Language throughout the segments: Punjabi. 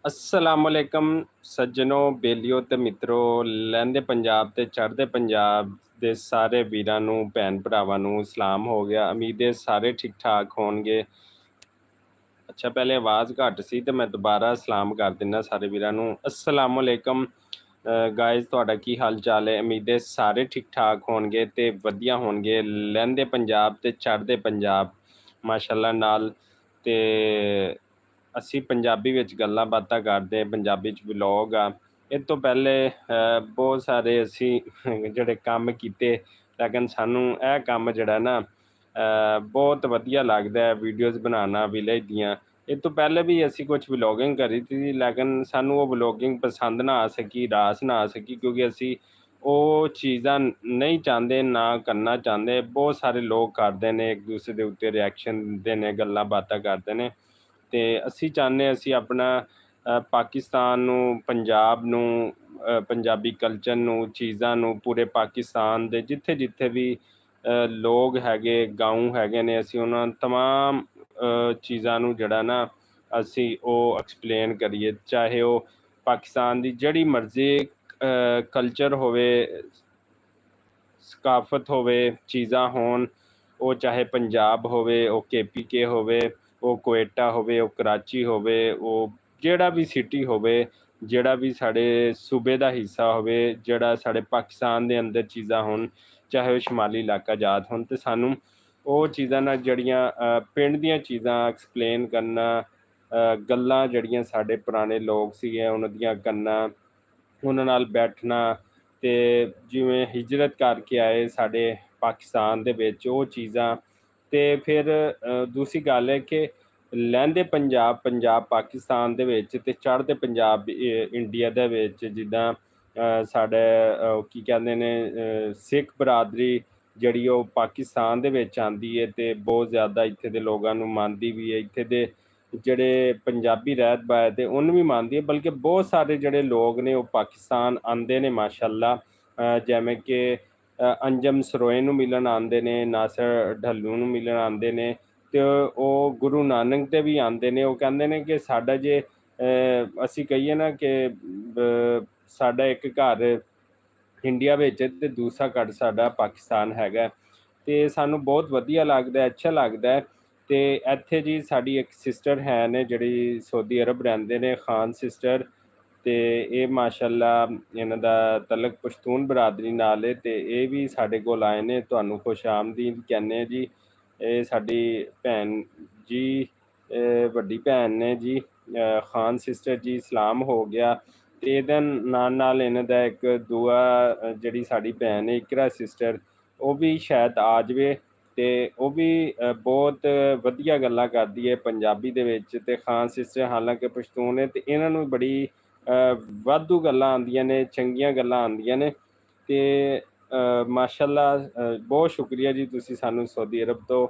ਅਸਲਾਮੁਅਲੈਕਮ ਸੱਜਣੋ, ਬੇਲੀਓ ਤੇ ਮਿੱਤਰੋ। ਲਹਿੰਦੇ ਪੰਜਾਬ ਤੇ ਚੜ੍ਹਦੇ ਪੰਜਾਬ ਦੇ ਸਾਰੇ ਵੀਰਾਂ ਨੂੰ, ਭੈਣ ਭਰਾਵਾਂ ਨੂੰ ਸਲਾਮ ਹੋ ਗਿਆ। ਉਮੀਦ ਹੈ ਸਾਰੇ ਠੀਕ ਠਾਕ ਹੋਣਗੇ। ਅੱਛਾ, ਪਹਿਲੇ ਆਵਾਜ਼ ਘੱਟ ਸੀ ਤੇ ਮੈਂ ਦੁਬਾਰਾ ਸਲਾਮ ਕਰ ਦਿੰਦਾ ਸਾਰੇ ਵੀਰਾਂ ਨੂੰ। ਅਸਲਾਮੁਅਲੈਕਮ ਗਾਇਜ਼, ਤੁਹਾਡਾ ਕੀ ਹਾਲ ਚਾਲ ਹੈ? ਉਮੀਦ ਹੈ ਸਾਰੇ ਠੀਕ ਠਾਕ ਹੋਣਗੇ ਤੇ ਵਧੀਆ ਹੋਣਗੇ। ਲਹਿੰਦੇ ਪੰਜਾਬ ਤੇ ਚੜ੍ਹਦੇ ਪੰਜਾਬ ਮਾਸ਼ਾਅੱਲਾ ਨਾਲ। ਤੇ ਅਸੀਂ ਪੰਜਾਬੀ ਵਿੱਚ ਗੱਲਾਂ ਬਾਤਾਂ ਕਰਦੇ, ਪੰਜਾਬੀ 'ਚ ਵਲੌਗ ਆ। ਇਹ ਤੋਂ ਪਹਿਲੇ ਬਹੁਤ ਸਾਰੇ ਅਸੀਂ ਜਿਹੜੇ ਕੰਮ ਕੀਤੇ, ਲੇਕਿਨ ਸਾਨੂੰ ਇਹ ਕੰਮ ਜਿਹੜਾ ਨਾ ਬਹੁਤ ਵਧੀਆ ਲੱਗਦਾ ਹੈ, ਵੀਡੀਓਜ਼ ਬਣਾਉਣਾ ਵਿਲੇਜ ਦੀਆਂ। ਇਹ ਤੋਂ ਪਹਿਲੇ ਵੀ ਅਸੀਂ ਕੁਝ ਵਲੌਗਿੰਗ ਕਰੀ ਸੀ, ਲੇਕਿਨ ਸਾਨੂੰ ਉਹ ਵਲੌਗਿੰਗ ਪਸੰਦ ਨਾ ਆ ਸਕੀ, ਰਾਸ ਨਾ ਆ ਸਕੀ, ਕਿਉਂਕਿ ਅਸੀਂ ਉਹ ਚੀਜ਼ਾਂ ਨਹੀਂ ਚਾਹੁੰਦੇ, ਨਾ ਕਰਨਾ ਚਾਹੁੰਦੇ। ਬਹੁਤ ਸਾਰੇ ਲੋਕ ਕਰਦੇ ਨੇ, ਇੱਕ ਦੂਸਰੇ ਦੇ ਉੱਤੇ ਰਿਐਕਸ਼ਨ ਦਿੰਦੇ ਨੇ, ਗੱਲਾਂ ਬਾਤਾਂ ਕਰਦੇ ਨੇ। ਤੇ ਅਸੀਂ ਚਾਹੁੰਦੇ ਅਸੀਂ ਆਪਣਾ ਪਾਕਿਸਤਾਨ ਨੂੰ, ਪੰਜਾਬ ਨੂੰ, ਪੰਜਾਬੀ ਕਲਚਰ ਨੂੰ, ਚੀਜ਼ਾਂ ਨੂੰ, ਪੂਰੇ ਪਾਕਿਸਤਾਨ ਦੇ ਜਿੱਥੇ ਜਿੱਥੇ ਵੀ ਲੋਕ ਹੈਗੇ, ਗਾਉਂ ਹੈਗੇ ਨੇ, ਅਸੀਂ ਉਹਨਾਂ ਤਮਾਮ ਚੀਜ਼ਾਂ ਨੂੰ ਜਿਹੜਾ ਨਾ ਅਸੀਂ ਉਹ ਐਕਸਪਲੇਨ ਕਰੀਏ। ਚਾਹੇ ਉਹ ਪਾਕਿਸਤਾਨ ਦੀ ਜਿਹੜੀ ਮਰਜ਼ੀ ਕਲਚਰ ਹੋਵੇ, ਸਕਾਫਤ ਹੋਵੇ, ਚੀਜ਼ਾਂ ਹੋਣ, ਉਹ ਚਾਹੇ ਪੰਜਾਬ ਹੋਵੇ, ਉਹ KPK ਹੋਵੇ, ਉਹ ਕੁਵੇਟਾ ਹੋਵੇ, ਉਹ ਕਰਾਚੀ ਹੋਵੇ, ਉਹ ਜਿਹੜਾ ਵੀ ਸਿਟੀ ਹੋਵੇ, ਜਿਹੜਾ ਵੀ ਸਾਡੇ ਸੂਬੇ ਦਾ ਹਿੱਸਾ ਹੋਵੇ, ਜਿਹੜਾ ਸਾਡੇ ਪਾਕਿਸਤਾਨ ਦੇ ਅੰਦਰ ਚੀਜ਼ਾਂ ਹੋਣ, ਚਾਹੇ ਉਹ ਸ਼ਮਾਲੀ ਇਲਾਕਾ ਜਾਤ ਹੋਣ, ਤੇ ਸਾਨੂੰ ਉਹ ਚੀਜ਼ਾਂ ਨਾਲ ਜਿਹੜੀਆਂ ਪਿੰਡ ਦੀਆਂ ਚੀਜ਼ਾਂ ਐਕਸਪਲੇਨ ਕਰਨਾ, ਗੱਲਾਂ ਜਿਹੜੀਆਂ ਸਾਡੇ ਪੁਰਾਣੇ ਲੋਕ ਸੀਗੇ ਉਹਨਾਂ ਦੀਆਂ ਕਰਨਾ, ਉਹਨਾਂ ਨਾਲ ਬੈਠਣਾ। ਤੇ ਜਿਵੇਂ ਹਿਜਰਤ ਕਰਕੇ ਆਏ ਸਾਡੇ ਪਾਕਿਸਤਾਨ ਦੇ ਵਿੱਚ, ਉਹ ਚੀਜ਼ਾਂ। ਤੇ ਫਿਰ ਦੂਸਰੀ ਗੱਲ ਹੈ ਕਿ ਲਹਿੰਦੇ ਪੰਜਾਬ, ਪੰਜਾਬ ਪਾਕਿਸਤਾਨ ਦੇ ਵਿੱਚ, ਤੇ ਚੜ੍ਹਦੇ ਪੰਜਾਬ ਇੰਡੀਆ ਦੇ ਵਿੱਚ। ਜਿੱਦਾਂ ਸਾਡੇ ਕੀ ਕਹਿੰਦੇ ਨੇ, ਸਿੱਖ ਬਰਾਦਰੀ ਜਿਹੜੀ ਉਹ ਪਾਕਿਸਤਾਨ ਦੇ ਵਿੱਚ ਆਉਂਦੀ ਹੈ ਅਤੇ ਬਹੁਤ ਜ਼ਿਆਦਾ ਇੱਥੇ ਦੇ ਲੋਕਾਂ ਨੂੰ ਮੰਨਦੀ ਵੀ ਹੈ। ਇੱਥੇ ਦੇ ਜਿਹੜੇ ਪੰਜਾਬੀ ਰਹਿਤ ਬਾਤ ਹੈ ਉਹਨੂੰ ਵੀ ਮੰਨਦੀ ਹੈ, ਬਲਕਿ ਬਹੁਤ ਸਾਰੇ ਜਿਹੜੇ ਲੋਕ ਨੇ ਉਹ ਪਾਕਿਸਤਾਨ ਆਉਂਦੇ ਨੇ ਮਾਸ਼ਾਅੱਲਾ। ਜਿਵੇਂ ਕਿ ਅੰਜਮ ਸਰੋਏ ਨੂੰ ਮਿਲਣ ਆਉਂਦੇ ਨੇ, ਨਾਸਰ ਢੱਲੂ ਨੂੰ ਮਿਲਣ ਆਉਂਦੇ ਨੇ, ਅਤੇ ਉਹ ਗੁਰੂ ਨਾਨਕ 'ਤੇ ਵੀ ਆਉਂਦੇ ਨੇ। ਉਹ ਕਹਿੰਦੇ ਨੇ ਕਿ ਸਾਡਾ ਜੇ ਅਸੀਂ ਕਹੀਏ ਨਾ ਕਿ ਸਾਡਾ ਇੱਕ ਘਰ ਇੰਡੀਆ ਵਿੱਚ ਅਤੇ ਦੂਸਰਾ ਘਰ ਸਾਡਾ ਪਾਕਿਸਤਾਨ ਹੈਗਾ। ਅਤੇ ਸਾਨੂੰ ਬਹੁਤ ਵਧੀਆ ਲੱਗਦਾ, ਅੱਛਾ ਲੱਗਦਾ। ਅਤੇ ਇੱਥੇ ਜੀ ਸਾਡੀ ਇੱਕ ਸਿਸਟਰ ਹੈ ਨੇ ਜਿਹੜੀ ਸਊਦੀ ਅਰਬ ਰਹਿੰਦੇ ਨੇ, ਖਾਨ ਸਿਸਟਰ। ਅਤੇ ਇਹ ਮਾਸ਼ਾਅੱਲਾ ਇਹਨਾਂ ਦਾ ਤਲਕ ਪਸ਼ਤੂਨ ਬਰਾਦਰੀ ਨਾਲ ਹੈ, ਅਤੇ ਇਹ ਵੀ ਸਾਡੇ ਕੋਲ ਆਏ ਨੇ। ਤੁਹਾਨੂੰ ਖੁਸ਼ ਆਮਦੀਦ ਕਹਿੰਦੇ ਹਾਂ ਜੀ। ਇਹ ਸਾਡੀ ਭੈਣ ਜੀ, ਵੱਡੀ ਭੈਣ ਨੇ ਜੀ, ਖਾਨ ਸਿਸਟਰ ਜੀ। ਸਲਾਮ ਹੋ ਗਿਆ। ਅਤੇ ਇਹਦੇ ਨਾਲ ਨਾਲ ਇਹਨਾਂ ਦਾ ਇੱਕ ਦੂਆ ਜਿਹੜੀ ਸਾਡੀ ਭੈਣ ਹੈ ਇਕਰਾ ਸਿਸਟਰ, ਉਹ ਵੀ ਸ਼ਾਇਦ ਆ ਜਾਵੇ। ਅਤੇ ਉਹ ਵੀ ਬਹੁਤ ਵਧੀਆ ਗੱਲਾਂ ਕਰਦੀ ਹੈ ਪੰਜਾਬੀ ਦੇ ਵਿੱਚ। ਅਤੇ ਖਾਨ ਸਿਸਟਰ ਹਾਲਾਂਕਿ ਪਸ਼ਤੂਨ ਹੈ, ਅਤੇ ਇਹਨਾਂ ਨੂੰ ਬੜੀ ਵਾਧੂ ਗੱਲਾਂ ਆਉਂਦੀਆਂ ਨੇ, ਚੰਗੀਆਂ ਗੱਲਾਂ ਆਉਂਦੀਆਂ ਨੇ। ਅਤੇ ਮਾਸ਼ਾਅੱਲਾ ਬਹੁਤ ਸ਼ੁਕਰੀਆ ਜੀ, ਤੁਸੀਂ ਸਾਨੂੰ ਸਊਦੀ ਅਰਬ ਤੋਂ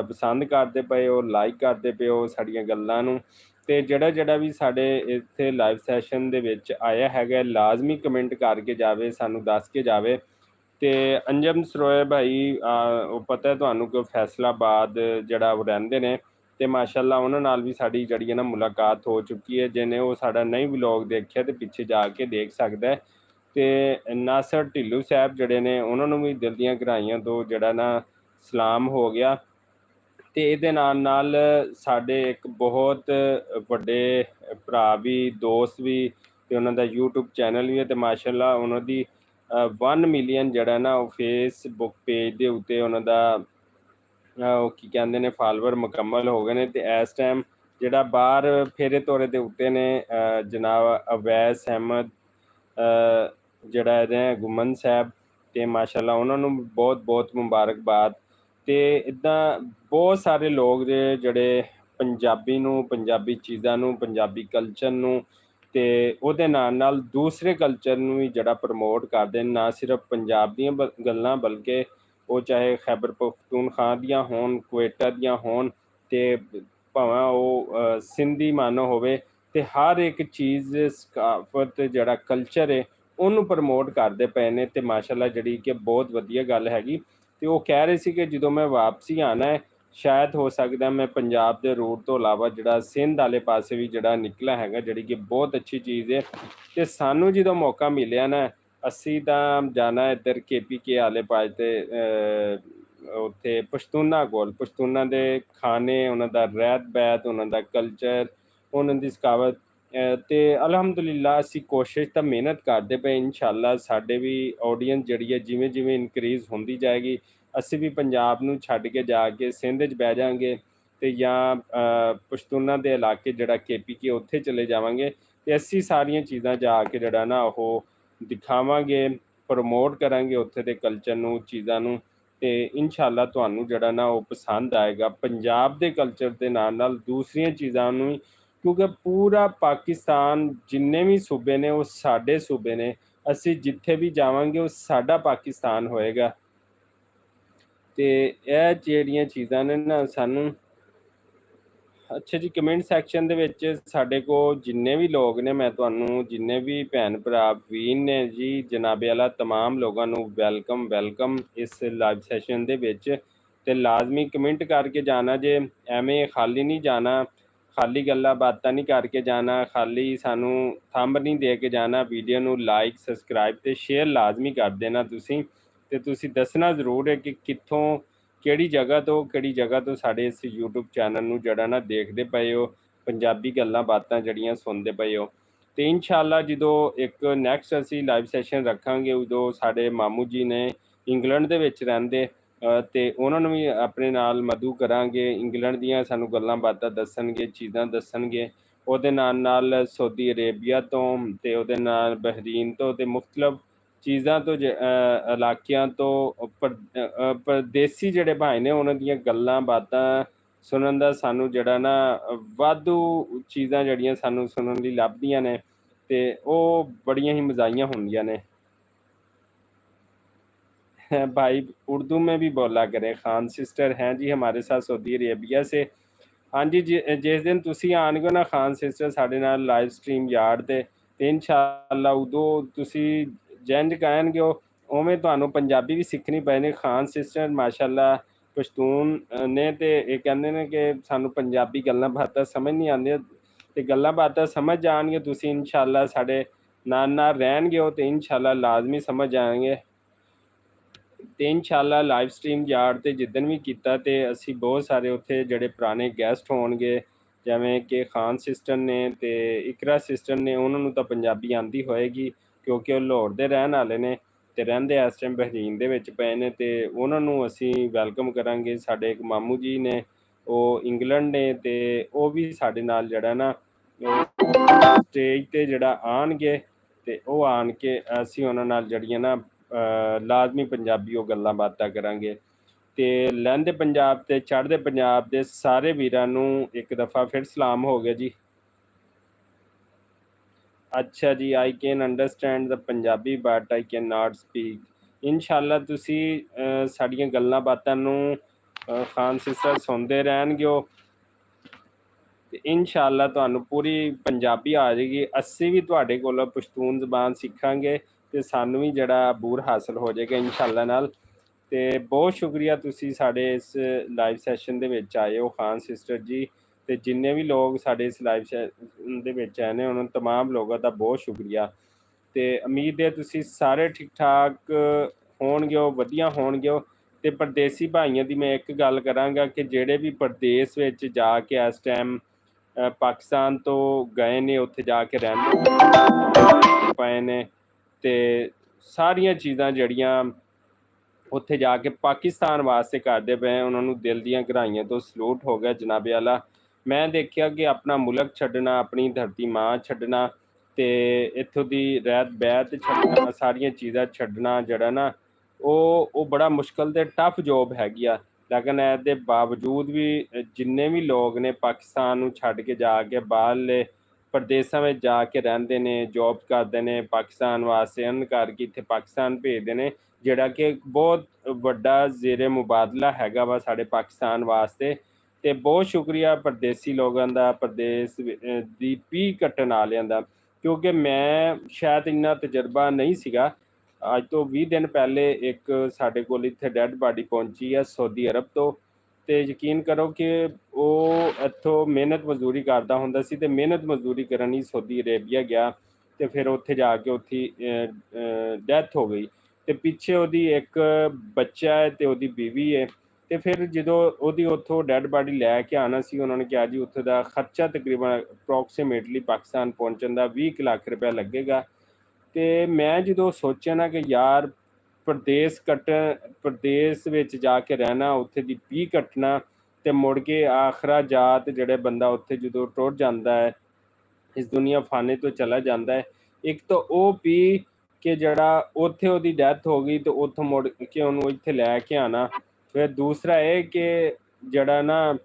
ਪਸੰਦ ਕਰਦੇ ਪਏ ਹੋ, ਲਾਈਕ ਕਰਦੇ ਪਏ ਹੋ ਸਾਡੀਆਂ ਗੱਲਾਂ ਨੂੰ। ਅਤੇ ਜਿਹੜਾ ਵੀ ਸਾਡੇ ਇੱਥੇ ਲਾਈਵ ਸੈਸ਼ਨ ਦੇ ਵਿੱਚ ਆਇਆ ਹੈਗਾ, ਲਾਜ਼ਮੀ ਕਮੈਂਟ ਕਰਕੇ ਜਾਵੇ, ਸਾਨੂੰ ਦੱਸ ਕੇ ਜਾਵੇ। ਅਤੇ ਅੰਜਮ ਸਰੋਏ ਭਾਈ, ਉਹ ਪਤਾ ਤੁਹਾਨੂੰ ਕਿ ਫੈਸਲਾਬਾਦ ਜਿਹੜਾ ਉਹ ਰਹਿੰਦੇ ਨੇ, ਅਤੇ ਮਾਸ਼ਾਅੱਲਾ ਉਹਨਾਂ ਨਾਲ ਵੀ ਸਾਡੀ ਜਿਹੜੀ ਹੈ ਨਾ ਮੁਲਾਕਾਤ ਹੋ ਚੁੱਕੀ ਹੈ। ਜਿਹਨੇ ਉਹ ਸਾਡਾ ਨਹੀਂ ਵਲੌਗ ਦੇਖਿਆ ਅਤੇ ਪਿੱਛੇ ਜਾ ਕੇ ਦੇਖ ਸਕਦਾ ਹੈ। ਅਤੇ ਨਾਸਰ ਢਿੱਲੋਂ ਸਾਹਿਬ ਜਿਹੜੇ ਨੇ, ਉਹਨਾਂ ਨੂੰ ਵੀ ਦਿਲ ਦੀਆਂ ਗਹਿਰਾਈਆਂ ਤੋਂ ਜਿਹੜਾ ਨਾ ਸਲਾਮ ਹੋ ਗਿਆ। ਅਤੇ ਇਹਦੇ ਨਾਲ ਨਾਲ ਸਾਡੇ ਇੱਕ ਬਹੁਤ ਵੱਡੇ ਭਰਾ ਵੀ, ਦੋਸਤ ਵੀ, ਅਤੇ ਉਹਨਾਂ ਦਾ YouTube ਚੈਨਲ ਵੀ ਹੈ। ਅਤੇ ਮਾਸ਼ਾਅੱਲਾ ਉਹਨਾਂ ਦੀ 1 ਮਿਲੀਅਨ ਜਿਹੜਾ ਨਾ ਉਹ ਫੇਸਬੁੱਕ ਪੇਜ ਦੇ ਉੱਤੇ ਉਹਨਾਂ ਦਾ ਉਹ ਕੀ ਕਹਿੰਦੇ ਨੇ ਫਾਲੋਵਰ ਮੁਕੰਮਲ ਹੋ ਗਏ ਨੇ। ਅਤੇ ਇਸ ਟਾਈਮ ਜਿਹੜਾ ਬਾਹਰ ਫੇਰੇ ਤੋਰੇ ਦੇ ਉੱਤੇ ਨੇ, ਜਨਾਬ ਅਵੈਸ ਅਹਿਮਦ ਜਿਹੜਾ ਇਹਦੇ ਗੁੰਮਨ ਸਾਹਿਬ, ਅਤੇ ਮਾਸ਼ਾਅੱਲਾ ਉਹਨਾਂ ਨੂੰ ਬਹੁਤ ਬਹੁਤ ਮੁਬਾਰਕਬਾਦ। ਅਤੇ ਇੱਦਾਂ ਬਹੁਤ ਸਾਰੇ ਲੋਕ ਜਿਹੜੇ ਪੰਜਾਬੀ ਨੂੰ, ਪੰਜਾਬੀ ਚੀਜ਼ਾਂ ਨੂੰ, ਪੰਜਾਬੀ ਕਲਚਰ ਨੂੰ, ਅਤੇ ਉਹਦੇ ਨਾਲ ਨਾਲ ਦੂਸਰੇ ਕਲਚਰ ਨੂੰ ਵੀ ਜਿਹੜਾ ਪ੍ਰਮੋਟ ਕਰਦੇ ਨੇ। ਨਾ ਸਿਰਫ ਪੰਜਾਬ ਦੀਆਂ ਗੱਲਾਂ, ਬਲਕਿ ਉਹ ਚਾਹੇ ਖੈਬਰ ਪਖਤੂਨਖਵਾ ਦੀਆਂ ਹੋਣ, ਕੁਵੇਟਾ ਦੀਆਂ ਹੋਣ, ਅਤੇ ਭਾਵੇਂ ਉਹ ਸਿੰਧੀ ਮਾਨੋ ਹੋਵੇ, ਅਤੇ ਹਰ ਇੱਕ ਚੀਜ਼, ਸਕਾਫਤ, ਜਿਹੜਾ ਕਲਚਰ ਹੈ ਉਹਨੂੰ ਪ੍ਰਮੋਟ ਕਰਦੇ ਪਏ ਨੇ। ਅਤੇ ਮਾਸ਼ਾਅੱਲਾ ਜਿਹੜੀ ਕਿ ਬਹੁਤ ਵਧੀਆ ਗੱਲ ਹੈਗੀ। ਅਤੇ ਉਹ ਕਹਿ ਰਹੇ ਸੀ ਕਿ ਜਦੋਂ ਮੈਂ ਵਾਪਸੀ ਆਉਣਾ ਹੈ ਸ਼ਾਇਦ ਹੋ ਸਕਦਾ ਮੈਂ ਪੰਜਾਬ ਦੇ ਰੂਟ ਤੋਂ ਇਲਾਵਾ ਜਿਹੜਾ ਸਿੰਧ ਵਾਲੇ ਪਾਸੇ ਵੀ ਜਿਹੜਾ ਨਿਕਲਾ ਹੈਗਾ, ਜਿਹੜੀ ਕਿ ਬਹੁਤ ਅੱਛੀ ਚੀਜ਼ ਹੈ। ਤੇ ਸਾਨੂੰ ਜਦੋਂ ਮੌਕਾ ਮਿਲਿਆ ਨਾ, ਅਸੀਂ ਤਾਂ ਜਾਣਾ ਇੱਧਰ KPK ਵਾਲੇ ਪਾਸੇ ਤੇ ਉੱਥੇ ਪਸ਼ਤੂਨਾ ਕੋਲ, ਪਸ਼ਤੂਨਾ ਦੇ ਖਾਣੇ, ਉਹਨਾਂ ਦਾ ਰਹਿਤ ਬਹਿਤ, ਉਹਨਾਂ ਦਾ ਕਲਚਰ, ਉਹਨਾਂ ਦੀ ਸਕਾਵਤ, ਤੇ ਅਲਹਮਦੁਲਿਲਾ ਅਸੀਂ ਕੋਸ਼ਿਸ਼ ਤਾਂ ਮਿਹਨਤ ਕਰਦੇ ਪਏ। ਇਨਸ਼ਾਅੱਲਾ ਸਾਡੇ ਵੀ ਆਡੀਅנס ਜਿਹੜੀ ਹੈ ਜਿਵੇਂ ਜਿਵੇਂ ਇਨਕਰੀਜ਼ ਹੁੰਦੀ ਜਾਏਗੀ, ਅਸੀਂ ਵੀ ਪੰਜਾਬ ਨੂੰ ਛੱਡ ਕੇ ਜਾ ਕੇ ਸਿੰਧ 'ਚ ਬਹਿ ਜਾਵਾਂਗੇ, ਤੇ ਜਾਂ ਪਸ਼ਤੂਨਾ ਦੇ ਇਲਾਕੇ ਜਿਹੜਾ KPK ਉੱਥੇ ਚਲੇ ਜਾਵਾਂਗੇ, ਤੇ ਅਸੀਂ ਸਾਰੀਆਂ ਚੀਜ਼ਾਂ ਜਾ ਕੇ ਜਿਹੜਾ ਨਾ ਉਹ ਦਿਖਾਵਾਂਗੇ, ਪ੍ਰਮੋਟ ਕਰਾਂਗੇ ਉੱਥੇ ਦੇ ਕਲਚਰ ਨੂੰ, ਚੀਜ਼ਾਂ ਨੂੰ, ਤੇ ਇਨਸ਼ਾਅੱਲਾ ਤੁਹਾਨੂੰ ਜਿਹੜਾ ਨਾ ਉਹ ਪਸੰਦ ਆਏਗਾ ਪੰਜਾਬ ਦੇ ਕਲਚਰ ਦੇ ਨਾਲ ਨਾਲ ਦੂਸਰੀਆਂ ਚੀਜ਼ਾਂ ਨੂੰ ਵੀ, ਕਿਉਂਕਿ ਪੂਰਾ ਪਾਕਿਸਤਾਨ ਜਿੰਨੇ ਵੀ ਸੂਬੇ ਨੇ ਉਹ ਸਾਡੇ ਸੂਬੇ ਨੇ, ਅਸੀਂ ਜਿੱਥੇ ਵੀ ਜਾਵਾਂਗੇ ਉਹ ਸਾਡਾ ਪਾਕਿਸਤਾਨ ਹੋਏਗਾ। ਤੇ ਇਹ ਜਿਹੜੀਆਂ ਚੀਜ਼ਾਂ ਨੇ ਨਾ ਸਾਨੂੰ, ਅੱਛਾ ਜੀ, ਕਮੈਂਟ ਸੈਕਸ਼ਨ ਦੇ ਵਿੱਚ ਸਾਡੇ ਕੋਲ ਜਿੰਨੇ ਵੀ ਲੋਕ ਨੇ, ਮੈਂ ਤੁਹਾਨੂੰ ਜਿੰਨੇ ਵੀ ਭੈਣ ਭਰਾ ਵੀਰ ਨੇ ਜੀ, ਜਨਾਬੇ ਵਾਲਾ ਤਮਾਮ ਲੋਕਾਂ ਨੂੰ ਵੈਲਕਮ ਇਸ ਲਾਈਵ ਸੈਸ਼ਨ ਦੇ ਵਿੱਚ। ਤੇ ਲਾਜ਼ਮੀ ਕਮੈਂਟ ਕਰਕੇ ਜਾਣਾ ਜੇ, ਐਵੇਂ ਖਾਲੀ ਨਹੀਂ ਜਾਣਾ, ਖਾਲੀ ਗੱਲਾਂ ਬਾਤਾਂ ਨਹੀਂ ਕਰਕੇ ਜਾਣਾ, ਖਾਲੀ ਸਾਨੂੰ ਥੰਬ ਨਹੀਂ ਦੇ ਕੇ ਜਾਣਾ। ਵੀਡੀਓ ਨੂੰ ਲਾਈਕ, ਸਬਸਕ੍ਰਾਈਬ ਤੇ ਸ਼ੇਅਰ ਲਾਜ਼ਮੀ ਕਰ ਦੇਣਾ ਤੁਸੀਂ, ਤੇ ਤੁਸੀਂ ਦੱਸਣਾ ਜ਼ਰੂਰ ਹੈ ਕਿ ਕਿੱਥੋਂ, ਕਿਹੜੀ ਜਗ੍ਹਾ ਤੋਂ ਸਾਡੇ ਇਸ YouTube ਚੈਨਲ ਨੂੰ ਜਿਹੜਾ ਨਾ ਦੇਖਦੇ ਪਏ ਹੋ, ਪੰਜਾਬੀ ਗੱਲਾਂ ਬਾਤਾਂ ਜਿਹੜੀਆਂ ਸੁਣਦੇ ਪਏ ਹੋ। ਤੇ ਇਨਸ਼ਾਅੱਲਾ ਜਦੋਂ ਇੱਕ ਨੈਕਸਟ ਅਸੀਂ ਲਾਈਵ ਸੈਸ਼ਨ ਰੱਖਾਂਗੇ, ਉਦੋਂ ਸਾਡੇ ਮਾਮੂ ਜੀ ਨੇ ਇੰਗਲੈਂਡ ਦੇ ਵਿੱਚ ਰਹਿੰਦੇ, ਤੇ ਉਹਨਾਂ ਨੂੰ ਵੀ ਆਪਣੇ ਨਾਲ ਮਦੂ ਕਰਾਂਗੇ, ਇੰਗਲੈਂਡ ਦੀਆਂ ਸਾਨੂੰ ਗੱਲਾਂ ਬਾਤਾਂ ਦੱਸਣਗੇ, ਚੀਜ਼ਾਂ ਦੱਸਣਗੇ। ਉਹਦੇ ਨਾਲ ਸਾਊਦੀ ਅਰੇਬੀਆ ਤੋਂ, ਤੇ ਉਹਦੇ ਨਾਲ ਬਹਿਰੀਨ ਤੋਂ, ਤੇ ਮੁਖਤਲਫ ਚੀਜ਼ਾਂ ਤੋਂ, ਇਲਾਕਿਆਂ ਤੋਂ ਪਰਦੇਸੀ ਜਿਹੜੇ ਭਾਈ ਨੇ, ਉਹਨਾਂ ਦੀਆਂ ਗੱਲਾਂ ਬਾਤਾਂ ਸੁਣਨ ਦਾ ਸਾਨੂੰ ਜਿਹੜਾ ਨਾ ਵਾਧੂ ਚੀਜ਼ਾਂ ਜਿਹੜੀਆਂ ਸਾਨੂੰ ਸੁਣਨ ਲਈ ਲੱਭਦੀਆਂ ਨੇ, ਤੇ ਉਹ ਬੜੀਆਂ ਹੀ ਮਜ਼ਾਈਆਂ ਹੁੰਦੀਆਂ ਨੇ। भाई उर्दू में भी बोला करें। खान सिस्टर हैं जी हमारे साथ सऊदी अरेबिया से। हाँ जी, जिस दिन ਤੁਸੀਂ ਆਣਗੇ ਨਾ ਖਾਨ ਸਿਸਟਰ ਸਾਡੇ ਨਾਲ ਲਾਈਵ ਸਟ੍ਰੀਮ ਯਾਰਡ ਤੇ ਇਨਸ਼ਾਅੱਲਾ ਉਦੋਂ ਤੁਸੀਂ ਜਿੰਜ ਕਹਿਣਗੇ ਉਵੇਂ ਤੁਹਾਨੂੰ ਪੰਜਾਬੀ ਵੀ ਸਿੱਖਣੀ ਪੈਣੀ। ਖਾਨ ਸਿਸਟਰ ਮਾਸ਼ਾਅੱਲਾ ਪਸ਼ਤੂਨ ਨੇ, ਤੇ ਇਹ ਕਹਿੰਦੇ ਨੇ ਕਿ ਸਾਨੂੰ ਪੰਜਾਬੀ ਗੱਲਾਂ ਬਾਤਾਂ ਸਮਝ ਨਹੀਂ ਆਉਂਦੀਆਂ, ਤੇ ਗੱਲਾਂ ਬਾਤਾਂ ਸਮਝ ਜਾਣਗੇ ਤੁਸੀਂ ਇਨਸ਼ਾਅੱਲਾ ਸਾਡੇ ਨਾਲ ਰਹਿਣਗੇ ਹੋ, ਤੇ ਇਨਸ਼ਾਅੱਲਾ ਲਾਜ਼ਮੀ ਸਮਝ ਜਾਣਗੇ। ਤੇ ਇਨਸ਼ਾਅੱਲਾ ਲਾਈਵ ਸਟ੍ਰੀਮ ਯਾਰਡ ਤੇ ਜਿੱਦਣ ਵੀ ਕੀਤਾ, ਤੇ ਅਸੀਂ ਬਹੁਤ ਸਾਰੇ ਉੱਥੇ ਜਿਹੜੇ ਪੁਰਾਣੇ ਗੈਸਟ ਹੋਣਗੇ, ਜਿਵੇਂ ਕਿ ਖਾਨ ਸਿਸਟਰ ਨੇ ਤੇ ਇਕਰਾ ਸਿਸਟਰ ਨੇ, ਉਹਨਾਂ ਨੂੰ ਤਾਂ ਪੰਜਾਬੀ ਆਉਂਦੀ ਹੋਏਗੀ ਕਿਉਂਕਿ ਉਹ ਲਾਹੌਰ ਦੇ ਰਹਿਣ ਵਾਲੇ ਨੇ, ਤੇ ਰਹਿੰਦੇ ਇਸ ਟਾਈਮ ਬਹਿਰੀਨ ਦੇ ਵਿੱਚ ਪਏ ਨੇ, ਤੇ ਉਹਨਾਂ ਨੂੰ ਅਸੀਂ ਵੈਲਕਮ ਕਰਾਂਗੇ। ਸਾਡੇ ਇੱਕ ਮਾਮੂ ਜੀ ਨੇ, ਉਹ ਇੰਗਲੈਂਡ ਨੇ, ਤੇ ਉਹ ਵੀ ਸਾਡੇ ਨਾਲ ਜਿਹੜਾ ਨਾ ਸਟੇਜ ਤੇ ਜਿਹੜਾ ਆਣਗੇ, ਤੇ ਉਹ ਆਣ ਕੇ ਅਸੀਂ ਉਹਨਾਂ ਨਾਲ ਜਿਹੜੀਆਂ ਨਾ ਲਾਜ਼ਮੀ ਪੰਜਾਬੀ ਉਹ ਗੱਲਾਂ ਬਾਤਾਂ ਕਰਾਂਗੇ। ਤੇ ਲਹਿੰਦੇ ਪੰਜਾਬ ਤੇ ਚੜ੍ਹਦੇ ਪੰਜਾਬ ਦੇ ਸਾਰੇ ਵੀਰਾਂ ਨੂੰ ਇੱਕ ਦਫਾ ਫਿਰ ਸਲਾਮ ਹੋ ਗਿਆ ਜੀ। ਅੱਛਾ ਜੀ, I can understand the Punjabi but I can not speak. ਇਨਸ਼ਾਅੱਲਾ ਤੁਸੀਂ ਸਾਡੀਆਂ ਗੱਲਾਂ ਬਾਤਾਂ ਨੂੰ ਖਾਨ ਸਿਸਟਰ ਸੁਣਦੇ ਰਹਿਣਗੇ ਹੋ, ਤੇ ਇਨਸ਼ਾਅੱਲਾ ਤੁਹਾਨੂੰ ਪੂਰੀ ਪੰਜਾਬੀ ਆ ਜਾਏਗੀ। ਅਸੀਂ ਵੀ ਤੁਹਾਡੇ ਕੋਲੋਂ ਪਸ਼ਤੂਨ ਜ਼ਬਾਨ ਸਿੱਖਾਂਗੇ, ਤੇ ਸਾਨੂੰ ਵੀ ਜਿਹੜਾ ਅਬੂਰ ਹਾਸਲ ਹੋ ਜਾਏਗਾ ਇਨਸ਼ਾਅੱਲਾ ਨਾਲ। ਤੇ ਬਹੁਤ ਸ਼ੁਕਰੀਆ ਤੁਸੀਂ ਸਾਡੇ ਇਸ ਲਾਈਵ ਸੈਸ਼ਨ ਦੇ ਵਿੱਚ ਆਏ ਹੋ ਖਾਨ ਸਿਸਟਰ ਜੀ, ਤੇ ਜਿੰਨੇ ਵੀ ਲੋਕ ਸਾਡੇ ਇਸ ਲਾਈਵ ਸੈਸ਼ਨ ਦੇ ਵਿੱਚ ਆਏ ਨੇ ਉਹਨਾਂ ਤਮਾਮ ਲੋਕਾਂ ਦਾ ਬਹੁਤ ਸ਼ੁਕਰੀਆ। ਤੇ ਉਮੀਦ ਹੈ ਤੁਸੀਂ ਸਾਰੇ ਠੀਕ ਠਾਕ ਹੋਣਗੇ, ਵਧੀਆ ਹੋਣਗੇ। ਤੇ ਪਰਦੇਸੀ ਭਾਈਆਂ ਦੀ ਮੈਂ ਇੱਕ ਗੱਲ ਕਰਾਂਗਾ ਕਿ ਜਿਹੜੇ ਵੀ ਪਰਦੇਸ ਵਿੱਚ ਜਾ ਕੇ ਇਸ ਟਾਈਮ ਪਾਕਿਸਤਾਨ ਤੋਂ ਗਏ ਨੇ, ਉੱਥੇ ਜਾ ਕੇ ਰਹਿੰਦੇ ਪਏ ਨੇ, ਤੇ ਸਾਰੀਆਂ ਚੀਜ਼ਾਂ ਜਿਹੜੀਆਂ ਉੱਥੇ ਜਾ ਕੇ ਪਾਕਿਸਤਾਨ ਵਾਸਤੇ ਕਰਦੇ ਪਏ, ਉਹਨਾਂ ਨੂੰ ਦਿਲ ਦੀਆਂ ਗਹਿਰਾਈਆਂ ਤੋਂ ਸਲੂਟ ਹੋ ਗਿਆ ਜਨਾਬੇ ਵਾਲਾ। ਮੈਂ ਦੇਖਿਆ ਕਿ ਆਪਣਾ ਮੁਲਕ ਛੱਡਣਾ, ਆਪਣੀ ਧਰਤੀ ਮਾਂ ਛੱਡਣਾ, ਤੇ ਇੱਥੋਂ ਦੀ ਰਹਿਤ ਬਹਿਤ ਛੱਡਣਾ, ਸਾਰੀਆਂ ਚੀਜ਼ਾਂ ਛੱਡਣਾ ਜਿਹੜਾ ਨਾ ਉਹ ਬੜਾ ਮੁਸ਼ਕਲ ਤੇ ਟਫ ਜੋਬ ਹੈਗੀ ਆ। ਲੇਕਿਨ ਇਹਦੇ ਬਾਵਜੂਦ ਵੀ ਜਿੰਨੇ ਵੀ ਲੋਕ ਨੇ ਪਾਕਿਸਤਾਨ ਨੂੰ ਛੱਡ ਕੇ ਜਾ ਕੇ ਬਾਹਰਲੇ ਪ੍ਰਦੇਸ਼ਾਂ ਵਿੱਚ ਜਾ ਕੇ ਰਹਿੰਦੇ ਨੇ, ਜੋਬ ਕਰਦੇ ਨੇ, ਪਾਕਿਸਤਾਨ ਵਾਸਤੇ ਅਰਨ ਕਰਕੇ ਇੱਥੇ ਪਾਕਿਸਤਾਨ ਭੇਜਦੇ ਨੇ, ਜਿਹੜਾ ਕਿ ਬਹੁਤ ਵੱਡਾ ਜ਼ੇਰੇ ਮੁਬਾਦਲਾ ਹੈਗਾ ਵਾ ਸਾਡੇ ਪਾਕਿਸਤਾਨ ਵਾਸਤੇ। ਤੇ ਬਹੁਤ ਸ਼ੁਕਰੀਆ ਪਰਦੇਸੀ ਲੋਕਾਂ ਦਾ, ਪ੍ਰਦੇਸ਼ ਦੀ ਪੀਹ ਕੱਟਣ ਵਾਲਿਆਂ ਦਾ, ਕਿਉਂਕਿ ਮੈਂ ਸ਼ਾਇਦ ਇੰਨਾ ਤਜਰਬਾ ਨਹੀਂ ਸੀਗਾ। ਅੱਜ ਤੋਂ 20 ਦਿਨ ਪਹਿਲੇ ਇੱਕ ਸਾਡੇ ਕੋਲ ਇੱਥੇ ਡੈੱਡ ਬਾਡੀ ਪਹੁੰਚੀ ਹੈ ਸਾਊਦੀ ਅਰਬ ਤੋਂ, ਤੇ ਯਕੀਨ ਕਰੋ ਕਿ ਉਹ ਇੱਥੋਂ ਮਿਹਨਤ ਮਜ਼ਦੂਰੀ ਕਰਦਾ ਹੁੰਦਾ ਸੀ ਤੇ ਮਿਹਨਤ ਮਜ਼ਦੂਰੀ ਕਰਨ ਲਈ ਸਾਊਦੀ ਅਰੇਬੀਆ ਗਿਆ ਤੇ ਫਿਰ ਉੱਥੇ ਜਾ ਕੇ ਉੱਥੇ ਡੈਥ ਹੋ ਗਈ ਤੇ ਪਿੱਛੇ ਉਹਦੀ ਇੱਕ ਬੱਚਾ ਹੈ ਤੇ ਉਹਦੀ ਬੀਵੀ ਹੈ। ਤੇ ਫਿਰ ਜਦੋਂ ਉਹਦੀ ਉੱਥੋਂ ਡੈਡ ਬਾਡੀ ਲੈ ਕੇ ਆਉਣਾ ਸੀ, ਉਹਨਾਂ ਨੇ ਕਿਹਾ ਜੀ ਉੱਥੇ ਦਾ ਖਰਚਾ ਤਕਰੀਬਨ ਅਪਰੋਕਸੀਮੇਟਲੀ ਪਾਕਿਸਤਾਨ ਪਹੁੰਚਣ ਦਾ 20 ਕੁ ਲੱਖ ਰੁਪਇਆ ਲੱਗੇਗਾ। ਤੇ ਮੈਂ ਜਦੋਂ ਸੋਚਿਆ ਨਾ ਕਿ ਯਾਰ ਪ੍ਰਦੇਸ਼ ਵਿੱਚ ਜਾ ਕੇ ਰਹਿਣਾ, ਉੱਥੇ ਦੀ ਪੀਹ ਕੱਟਣਾ ਤੇ ਮੁੜ ਕੇ ਆਖਰਾ ਜਾਤ ਜਿਹੜੇ ਬੰਦਾ ਉੱਥੇ ਜਦੋਂ ਟੁੱਟ ਜਾਂਦਾ ਹੈ, ਇਸ ਦੁਨੀਆ ਫਾਨੇ ਤੋਂ ਚਲਾ ਜਾਂਦਾ ਹੈ, ਇੱਕ ਤਾਂ ਉਹ ਪੀ ਕਿ ਜਿਹੜਾ ਉੱਥੇ ਉਹਦੀ ਡੈਥ ਹੋ ਗਈ ਤੇ ਉੱਥੋਂ ਮੁੜ ਕੇ ਉਹਨੂੰ ਇੱਥੇ ਲੈ ਕੇ ਆਉਣਾ। ਫਿਰ ਦੂਸਰਾ ਇਹ ਕਿ ਜਿਹੜਾ ਨਾ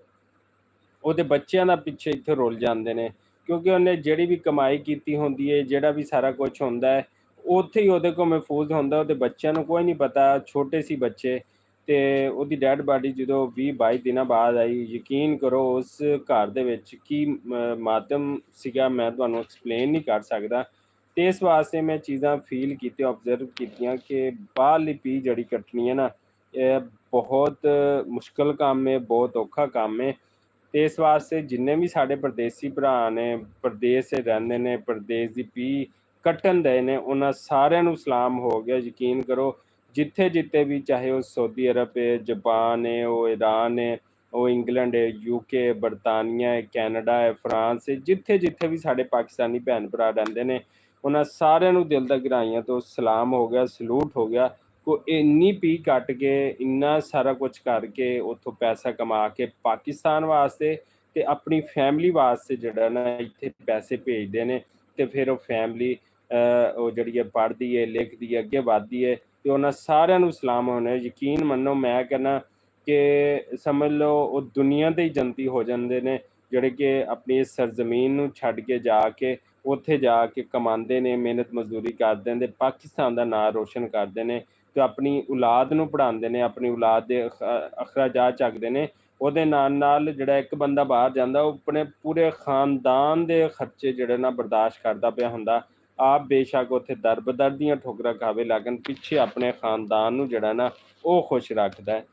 ਉਹਦੇ ਬੱਚਿਆਂ ਦਾ ਪਿੱਛੇ ਇੱਥੇ ਰੁਲ ਜਾਂਦੇ ਨੇ, ਕਿਉਂਕਿ ਉਹਨੇ ਜਿਹੜੀ ਵੀ ਕਮਾਈ ਕੀਤੀ ਹੁੰਦੀ ਹੈ, ਜਿਹੜਾ ਵੀ ਸਾਰਾ ਕੁਝ ਹੁੰਦਾ ਹੈ, ਉੱਥੇ ਹੀ ਉਹਦੇ ਕੋਲ ਮਹਿਫੂਜ਼ ਹੁੰਦਾ। ਉਹਦੇ ਬੱਚਿਆਂ ਨੂੰ ਕੋਈ ਨਹੀਂ ਪਤਾ, ਛੋਟੇ ਸੀ ਬੱਚੇ। ਤੇ ਉਹਦੀ ਡੈਡ ਬਾਡੀ ਜਦੋਂ 20-22 ਦਿਨਾਂ ਬਾਅਦ ਆਈ, ਯਕੀਨ ਕਰੋ ਉਸ ਘਰ ਦੇ ਵਿੱਚ ਕੀ ਮਾਤਮ ਸੀਗਾ, ਮੈਂ ਤੁਹਾਨੂੰ ਐਕਸਪਲੇਨ ਨਹੀਂ ਕਰ ਸਕਦਾ। ਤੇ ਇਸ ਵਾਸਤੇ ਮੈਂ ਚੀਜ਼ਾਂ ਫੀਲ ਕੀਤੀਆਂ, ਓਬਜ਼ਰਵ ਕੀਤੀਆਂ ਕਿ ਬਾਹਰਲੀ ਪੀਹ ਜਿਹੜੀ ਕੱਟਣੀ ਹੈ ਨਾ, ਇਹ ਬਹੁਤ ਮੁਸ਼ਕਲ ਕੰਮ ਹੈ, ਬਹੁਤ ਔਖਾ ਕੰਮ ਹੈ। ਤੇ ਇਸ ਵਾਸਤੇ ਜਿੰਨੇ ਵੀ ਸਾਡੇ ਪਰਦੇਸੀ ਭਰਾ ਨੇ, ਪ੍ਰਦੇਸ਼ 'ਚ ਰਹਿੰਦੇ ਨੇ, ਪ੍ਰਦੇਸ਼ ਦੀ ਪੀਹ ਕੱਟਣ ਦੇ ਨੇ, ਉਹਨਾਂ ਸਾਰਿਆਂ ਨੂੰ ਸਲਾਮ ਹੋ ਗਿਆ। ਯਕੀਨ ਕਰੋ ਜਿੱਥੇ ਜਿੱਥੇ ਵੀ, ਚਾਹੇ ਉਹ ਸਾਊਦੀ ਅਰਬ ਹੈ, ਜਾਪਾਨ ਹੈ, ਉਹ ਈਰਾਨ ਹੈ, ਉਹ ਇੰਗਲੈਂਡ ਹੈ, UK, ਬਰਤਾਨੀਆ ਹੈ, ਕੈਨੇਡਾ ਹੈ, ਫਰਾਂਸ ਹੈ, ਜਿੱਥੇ ਜਿੱਥੇ ਵੀ ਸਾਡੇ ਪਾਕਿਸਤਾਨੀ ਭੈਣ ਭਰਾ ਰਹਿੰਦੇ ਨੇ, ਉਹਨਾਂ ਸਾਰਿਆਂ ਨੂੰ ਦਿਲ ਦਾ ਗਹਿਰਾਈਆਂ ਤੋਂ ਸਲਾਮ ਹੋ ਗਿਆ, ਸਲੂਟ ਹੋ ਗਿਆ। ਕੋ ਇੰਨੀ ਪੀਹ ਕੱਟ ਕੇ, ਇੰਨਾ ਸਾਰਾ ਕੁਝ ਕਰਕੇ, ਉੱਥੋਂ ਪੈਸਾ ਕਮਾ ਕੇ ਪਾਕਿਸਤਾਨ ਵਾਸਤੇ ਤੇ ਆਪਣੀ ਫੈਮਿਲੀ ਵਾਸਤੇ ਜਿਹੜਾ ਨਾ ਇੱਥੇ ਪੈਸੇ ਭੇਜਦੇ ਨੇ। ਤੇ ਫਿਰ ਉਹ ਫੈਮਿਲੀ ਉਹ ਜਿਹੜੀ ਹੈ ਪੜ੍ਹਦੀ ਹੈ, ਲਿਖਦੀ ਹੈ, ਅੱਗੇ ਵੱਧਦੀ ਹੈ। ਤੇ ਉਹਨਾਂ ਸਾਰਿਆਂ ਨੂੰ ਸਲਾਮ ਹੋਣਾ। ਯਕੀਨ ਮੰਨੋ, ਮੈਂ ਕਹਿੰਦਾ ਕਿ ਸਮਝ ਲਓ ਉਹ ਦੁਨੀਆ ਦੇ ਹੀ ਜੰਤੀ ਹੋ ਜਾਂਦੇ ਨੇ, ਜਿਹੜੇ ਕਿ ਆਪਣੀ ਇਸ ਸਰਜ਼ਮੀਨ ਨੂੰ ਛੱਡ ਕੇ ਜਾ ਕੇ ਉੱਥੇ ਜਾ ਕੇ ਕਮਾਉਂਦੇ ਨੇ, ਮਿਹਨਤ ਮਜ਼ਦੂਰੀ ਕਰਦੇ ਨੇ, ਪਾਕਿਸਤਾਨ ਦਾ ਨਾਂ ਰੋਸ਼ਨ ਕਰਦੇ ਨੇ ਤੇ ਆਪਣੀ ਔਲਾਦ ਨੂੰ ਪੜ੍ਹਾਉਂਦੇ ਨੇ, ਆਪਣੀ ਔਲਾਦ ਦੇ ਅਖਰਾਜਾਤ ਚੱਕਦੇ ਨੇ। ਉਹਦੇ ਨਾਲ ਨਾਲ ਜਿਹੜਾ ਇੱਕ ਬੰਦਾ ਬਾਹਰ ਜਾਂਦਾ, ਉਹ ਆਪਣੇ ਪੂਰੇ ਖਾਨਦਾਨ ਦੇ ਖਰਚੇ ਜਿਹੜੇ ਨਾ ਬਰਦਾਸ਼ਤ ਕਰਦਾ ਪਿਆ ਹੁੰਦਾ। ਆਪ ਬੇਸ਼ੱਕ ਉੱਥੇ ਦਰ ਦੀਆਂ ਠੋਕਰਾਂ ਖਾਵੇ, ਲੇਕਿਨ ਪਿੱਛੇ ਆਪਣੇ ਖਾਨਦਾਨ ਨੂੰ ਜਿਹੜਾ ਨਾ ਉਹ ਖੁਸ਼ ਰੱਖਦਾ ਹੈ।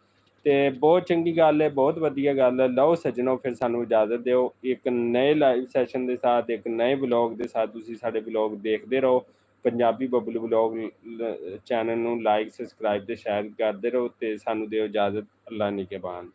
ਤੇ ਬਹੁਤ ਚੰਗੀ ਗੱਲ ਹੈ, ਬਹੁਤ ਵਧੀਆ ਗੱਲ ਹੈ। ਲਓ ਸੱਜਣੋ, ਫਿਰ ਸਾਨੂੰ ਇਜਾਜ਼ਤ ਦਿਓ, ਇੱਕ ਨਏ ਲਾਈਵ ਸੈਸ਼ਨ ਦੇ ਸਾਥ, ਇੱਕ ਨਏ ਵਲੌਗ ਦੇ ਸਾਥ। ਤੁਸੀਂ ਸਾਡੇ ਵਲੌਗ ਦੇਖਦੇ ਰਹੋ, ਪੰਜਾਬੀ ਬੱਬਲੂ ਵਲੌਗ ਚੈਨਲ ਨੂੰ ਲਾਈਕ, ਸਬਸਕ੍ਰਾਈਬ ਤੇ ਸ਼ੇਅਰ ਕਰਦੇ ਰਹੋ ਤੇ ਸਾਨੂੰ ਦਿਓ ਇਜਾਜ਼ਤ। ਅੱਲਾ ਨਿਗਹਿਬਾਨ।